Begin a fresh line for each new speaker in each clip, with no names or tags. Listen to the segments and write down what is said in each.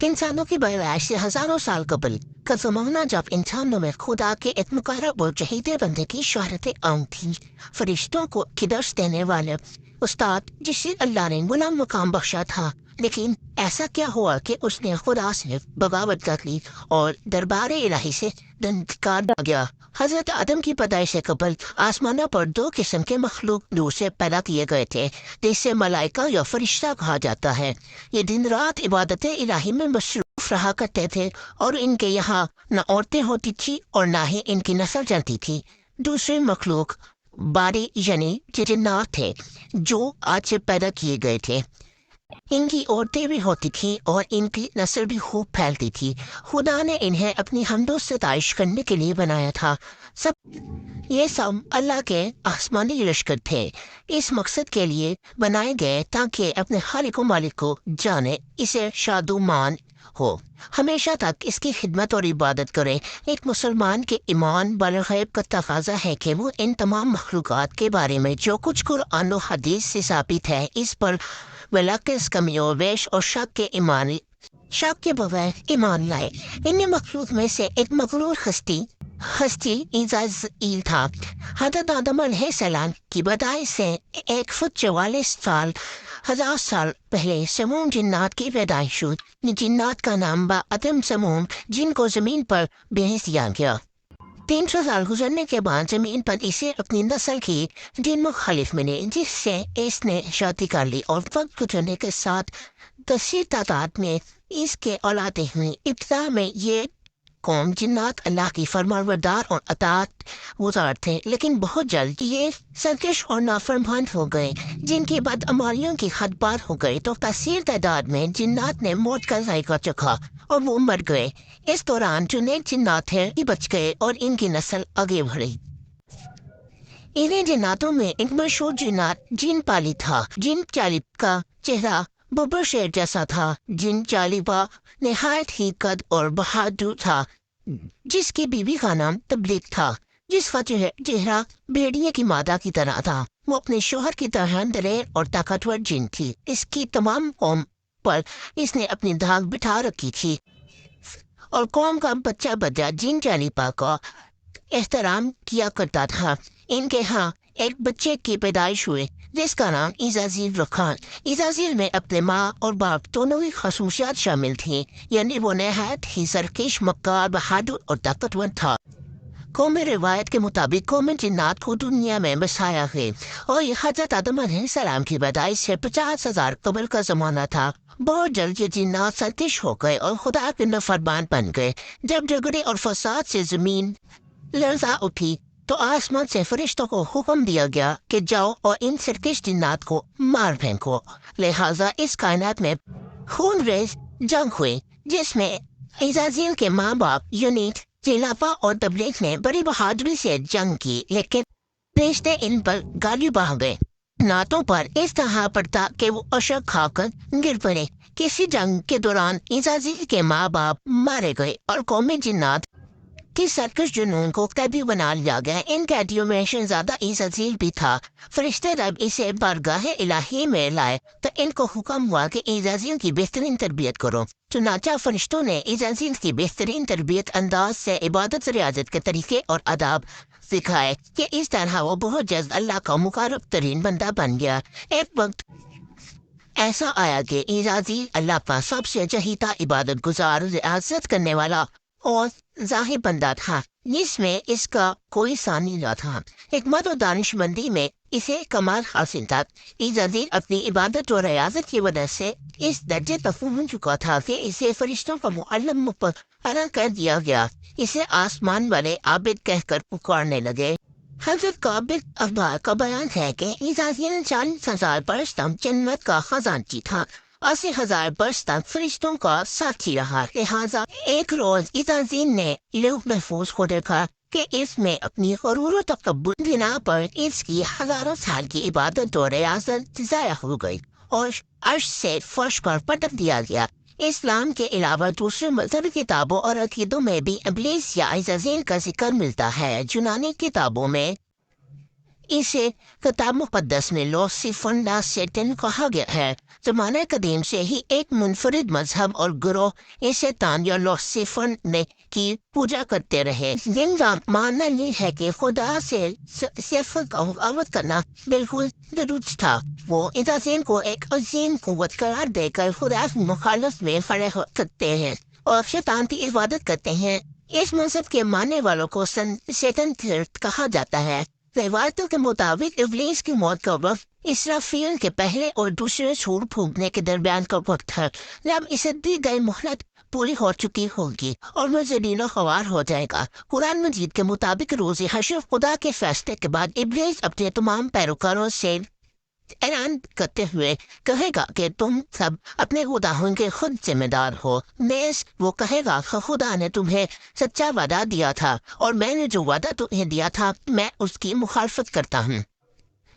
انسانوں کی پیدائش سے ہزاروں سال قبل کا زمانہ جب انسانوں میں خدا کے ایک مقرب اور چہیدے بندے کی شہرتیں عام تھیں، فرشتوں کو کی درس دینے والے استاد جسے اللہ نے غلام مقام بخشا تھا، لیکن ایسا کیا ہوا کہ اس نے خدا سے بغاوت کر لی اور دربار الہی سے انکار کر گیا۔ حضرت آدم کی پیدائش سے قبل آسمانوں پر دو قسم کے مخلوق نور سے پیدا کیے گئے تھے، جسے ملائکہ یا فرشتہ کہا جاتا ہے۔ یہ دن رات عبادت الہی میں مصروف رہا کرتے تھے اور ان کے یہاں نہ عورتیں ہوتی تھی اور نہ ہی ان کی نسل جنتی تھی۔ دوسرے مخلوق باری یعنی جنات تھے جو آج سے پیدا کیے گئے تھے۔ ان کی عورتیں بھی ہوتی تھیں اور ان کی نسل بھی خوب پھیلتی تھی۔ خدا نے انہیں اپنی حمد و ستائش کرنے کے لیے بنایا تھا۔ یہ سب اللہ کے آسمانی لشکر تھے، اس مقصد کے لیے بنائے گئے تاکہ اپنے خالق و مالک کو جانے، اسے شاد و مان ہو، ہمیشہ تک اس کی خدمت اور عبادت کرے۔ ایک مسلمان کے ایمان بالغیب کا تقاضا ہے کہ وہ ان تمام مخلوقات کے بارے میں جو کچھ قرآن و حدیث سے ثابت ہے اس پر بلاکس کمی و بیش اور شک کے بغیر ایمان لائے۔ ان مخلوق میں سے ایک مغرور ہستی عزازیل تھا۔ حضرت آدم علیہ السلام کی پیدائش سے 1 فٹ 44 ہزار سال پہلے سموم جنات کی پیدائش ہوئی۔ جنات کا نام آدم سموم، جن کو زمین پر بھیج دیا گیا۔ 300 سال گزرنے کے بعد زمین پر اسے اپنی نسل کی جن مخالف ملے، جس سے اس نے شادی کر لی اور وقت گزرنے کے ساتھ کثیر تعداد میں اس کے اولادیں ہوئیں۔ ابتدا میں یہ قوم جنات اللہ کی فرمانبردار اور اطاعت گزار تھے، لیکن بہت جلد یہ سرکش اور نافرمان ہو گئے، جن کی بدعمالیوں کی حد پار ہو گئی تو کثیر تعداد میں جنات نے موت کا ذائقہ چکھا اور وہ مر گئے۔ اس دوران جو نیک جنات تھے یہ بچ گئے اور ان کی نسل آگے بڑھی۔ انہیں جناتوں میں ایک مشہور جن پالی تھا۔ جن چالب کا چہرہ ببر شیر جیسا تھا۔ جن چالبہ نہایت ہی قد اور بہادر تھا، جس کی بیوی کا نام تبلیغ تھا، جس کا چہرہ بھیڑیے کی مادہ کی طرح تھا۔ وہ اپنے شوہر کی طرح دلیر اور طاقتور جن تھی۔ اس کی تمام قوم پر اس نے اپنی دھاک بٹھا رکھی تھی اور قوم کا بچہ جن چالبہ کا احترام کیا کرتا تھا۔ ان کے ہاں ایک بچے کی پیدائش ہوئی جس کا نام عزازیل رکھا۔ عزازیل میں اپنے ماں اور باپ دونوں ہی خصوصیات شامل تھیں، یعنی وہ نہایت ہی سرکش، مکار، بہادر اور طاقتور تھا۔ قوم روایت کے مطابق قوم جنات کو دنیا میں بسایا گیا اور یہ حضرت آدم علیہ السلام کی پیدائش سے 50,000 قبل کا زمانہ تھا۔ بہت جلد یہ جنات سرکش ہو گئے اور خدا کے نافرمان بن گئے۔ جب جھگڑے اور فساد سے زمین لرزا اٹھی تو آسمان سے فرشتوں کو حکم دیا گیا کہ جاؤ اور ان سرکش جنات کو مار پھینکو۔ لہٰذا اس کائنات میں خون ریز جنگ ہوئی، جس میں عزازیل کے ماں باپ یعنی چلاپا اور تبلیغ نے بڑی بہادری سے جنگ کی، لیکن فرشتے ان پر غالب آ گئے۔ ناتوں پر اس طرح پڑتا کہ وہ اشک کھا کر گر پڑے۔ کسی جنگ کے دوران عزازیل کے ماں باپ مارے گئے اور قوم جنات کی سرکش جنون کو قیدی بنا لیا گیا۔ ان قیدیوں میں شہزادہ عزازیل بھی تھا۔ فرشتے جب اسے بارگاہ الہی میں لائے تو ان کو حکم ہوا کہ عزازیل کی بہترین تربیت کرو۔ چنانچہ فرشتوں نے عزازیل کی بہترین تربیت انداز سے عبادت ریاضت کے طریقے اور آداب سکھائے کہ اس طرح وہ بہت جلد اللہ کا مقرب ترین بندہ بن گیا۔ ایک وقت ایسا آیا کہ عزازیل اللہ کا سب سے چہیتا، عبادت گزار، ریاضت کرنے والا اور ظاہر بندہ تھا، جس میں اس کا کوئی ثانی نہ تھا۔ حکمت و دانش مندی میں اسے کمال حاصل تھا۔ عزازیل اپنی عبادت و ریاضت کی وجہ سے اس درجے تک پہنچ چکا تھا کہ اسے فرشتوں کا معلم مقرر کر دیا گیا۔ اسے آسمان والے عابد کہہ کر پکارنے لگے۔ حضرت قابل اخبار کا بیان ہے کہ عزازیل 40,000 برس تک جنت کا خزانچی تھا، 80,000 برس تک فرشتوں کا ساتھی رہا۔ لہٰذا ایک روز عزازیل نے لوح محفوظ کو دیکھا کہ اس میں اپنی غرور و تکبر بنا پر اس کی ہزاروں سال کی عبادت و ریاضت ضائع ہو گئی اور عرش سے فرش پر پٹک دیا گیا۔ اسلام کے علاوہ دوسرے مذہبی کتابوں اور عقیدوں میں بھی ابلیس یا عزازیل کا ذکر ملتا ہے۔ یونانی کتابوں میں اسے کتاب مقدس میں لوسیفر لا سیٹن کہا گیا ہے۔ زمانہ قدیم سے ہی ایک منفرد مذہب اور گروہ اس شیطان یا لوسیفر نے کی پوجا کرتے رہے، جن کا ماننا یہ ہے کہ خدا سے صرف عبادت کرنا بالکل درست تھا۔ وہ اس عظیم کو ایک عظیم قوت قرار دے کر خدا کی مخالف میں کھڑے ہو سکتے ہیں اور شیطان کی عبادت کرتے ہیں۔ اس مذہب کے ماننے والوں کو شیطان کہا جاتا ہے۔ روایتوں کے مطابق ابلیس کی موت کا وقت اسرافیل کے پہلے اور دوسرے سور پھونکنے کے درمیان کا وقت ہے، جب اسے دی گئی مہلت پوری ہو چکی ہوگی اور وہ ذلیل و خوار ہو جائے گا۔ قرآن مجید کے مطابق روز حشر خدا کے فیصلے کے بعد ابلیس اپنے تمام پیروکاروں سے اعلان کرتے ہوئے کہے گا کہ تم سب اپنے گناہوں کے خود ذمہ دار ہو۔ نیز وہ کہے گا کہ خدا نے تمہیں سچا وعدہ دیا تھا اور میں نے جو وعدہ تمہیں دیا تھا میں اس کی مخالفت کرتا ہوں۔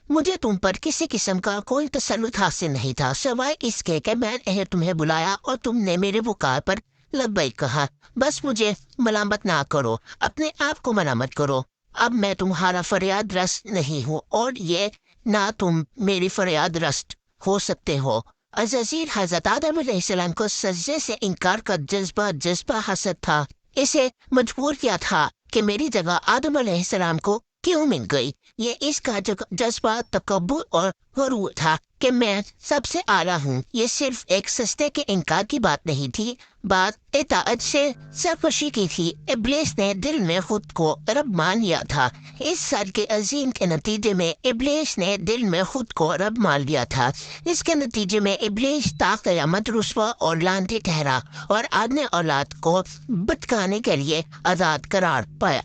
مجھے تم پر کسی قسم کا کوئی تسلط حاصل نہیں تھا سوائے اس کے کہ میں نے تمہیں بلایا اور تم نے میرے پکار پر لبیک کہا۔ بس مجھے ملامت نہ کرو، اپنے آپ کو ملامت کرو۔ اب میں تمہارا فریاد رس نہیں ہوں اور یہ نہ تم میری فریاد رست ہو سکتے ہو۔ عزازیل حضرت آدم علیہ السلام کو سجدے سے انکار کا جذبہ حسد تھا۔ اسے مجبور کیا تھا کہ میری جگہ آدم علیہ السلام کو کیوں مل گئی۔ یہ اس کا جذبہ تکبر اور غرور تھا کہ میں سب سے اعلیٰ ہوں۔ یہ صرف ایک سجدے کے انکار کی بات نہیں تھی، بات اطاعت سے سرکشی کی تھی۔ ابلیس نے دل میں خود کو رب مان لیا تھا۔ اس سر کے عظیم کے نتیجے میں ابلیس نے دل میں خود کو رب مان لیا تھا۔ اس کے نتیجے میں ابلیس تا قیامت رسوا اور لعنتی ٹھہرا اور آدم اولاد کو بھٹکانے کے لیے آزاد قرار پایا۔